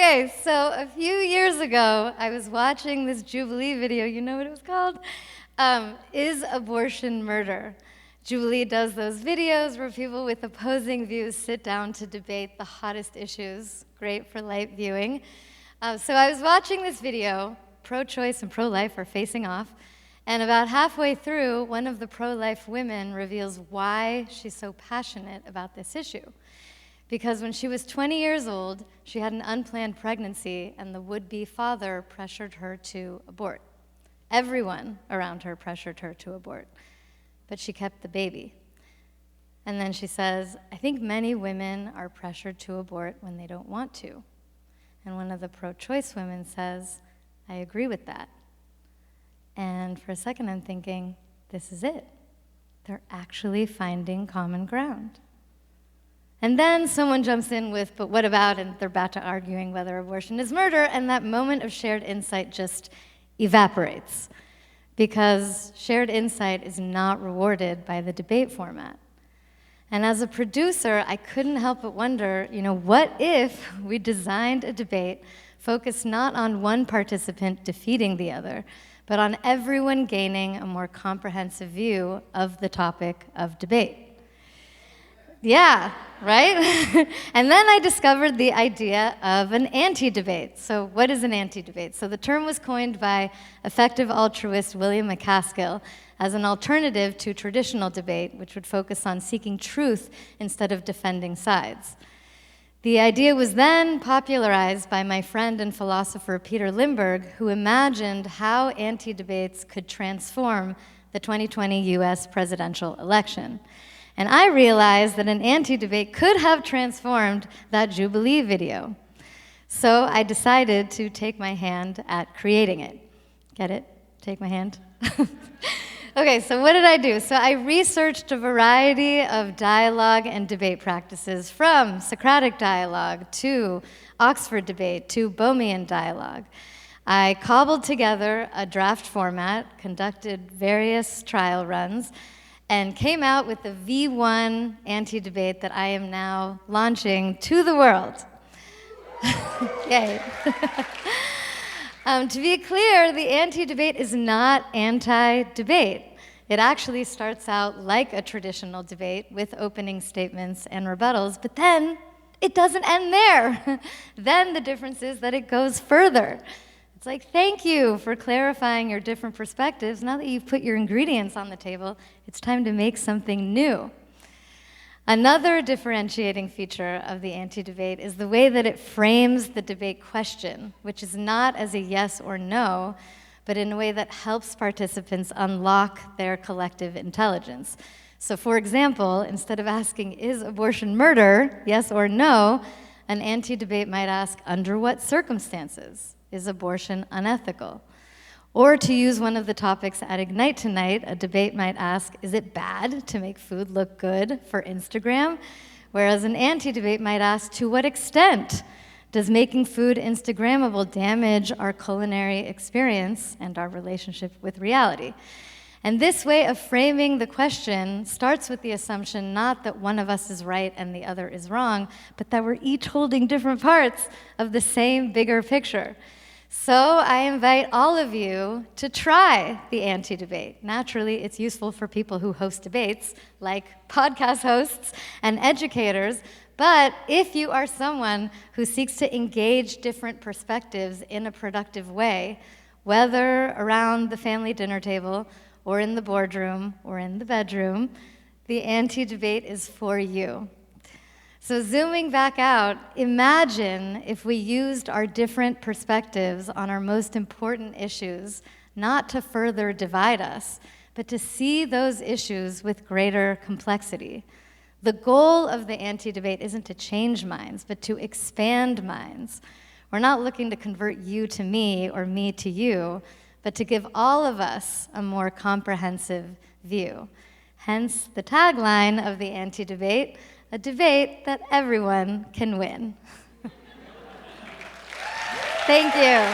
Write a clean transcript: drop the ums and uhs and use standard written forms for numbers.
Okay, so a few years ago, I was watching this Jubilee video. You know what it was called? Is Abortion Murder? Jubilee does those videos where people with opposing views sit down to debate the hottest issues. Great for light viewing. So I was watching this video. Pro-choice and pro-life are facing off. And about halfway through, one of the pro-life women reveals why she's so passionate about this issue. Because when she was 20 years old, she had an unplanned pregnancy, and the would-be father pressured her to abort. Everyone around her pressured her to abort, but she kept the baby. And then she says, I think many women are pressured to abort when they don't want to. And one of the pro-choice women says, I agree with that. And for a second, I'm thinking, this is it. They're actually finding common ground. And then someone jumps in with, but what about, and they're back to arguing whether abortion is murder, and that moment of shared insight just evaporates, because shared insight is not rewarded by the debate format. And as a producer, I couldn't help but wonder, what if we designed a debate focused not on one participant defeating the other, but on everyone gaining a more comprehensive view of the topic of debate? Yeah, right? And then I discovered the idea of an anti-debate. So what is an anti-debate? So the term was coined by effective altruist William McCaskill as an alternative to traditional debate, which would focus on seeking truth instead of defending sides. The idea was then popularized by my friend and philosopher Peter Limberg, who imagined how anti-debates could transform the 2020 US presidential election. And I realized that an anti-debate could have transformed that Jubilee video. So I decided to take my hand at creating it. Get it? Take my hand? Okay, so what did I do? So I researched a variety of dialogue and debate practices, from Socratic dialogue to Oxford debate to Bohmian dialogue. I cobbled together a draft format, conducted various trial runs, and came out with the V1 anti-debate that I am now launching to the world. Yay. To be clear, the anti-debate is not anti-debate. It actually starts out like a traditional debate with opening statements and rebuttals, but then it doesn't end there. Then the difference is that it goes further. It's like, thank you for clarifying your different perspectives. Now that you've put your ingredients on the table, it's time to make something new. Another differentiating feature of the anti-debate is the way that it frames the debate question, which is not as a yes or no, but in a way that helps participants unlock their collective intelligence. So for example, instead of asking, is abortion murder, yes or no, an anti-debate might ask, under what circumstances is abortion unethical? Or to use one of the topics at Ignite tonight, a debate might ask, is it bad to make food look good for Instagram? Whereas an anti-debate might ask, to what extent does making food Instagrammable damage our culinary experience and our relationship with reality? And this way of framing the question starts with the assumption not that one of us is right and the other is wrong, but that we're each holding different parts of the same bigger picture. So I invite all of you to try the anti-debate. Naturally, it's useful for people who host debates, like podcast hosts and educators, but if you are someone who seeks to engage different perspectives in a productive way, whether around the family dinner table, or in the boardroom, or in the bedroom, the anti-debate is for you. So zooming back out, imagine if we used our different perspectives on our most important issues not to further divide us, but to see those issues with greater complexity. The goal of the anti-debate isn't to change minds, but to expand minds. We're not looking to convert you to me or me to you, but to give all of us a more comprehensive view. Hence the tagline of the anti-debate, a debate that everyone can win. Thank you.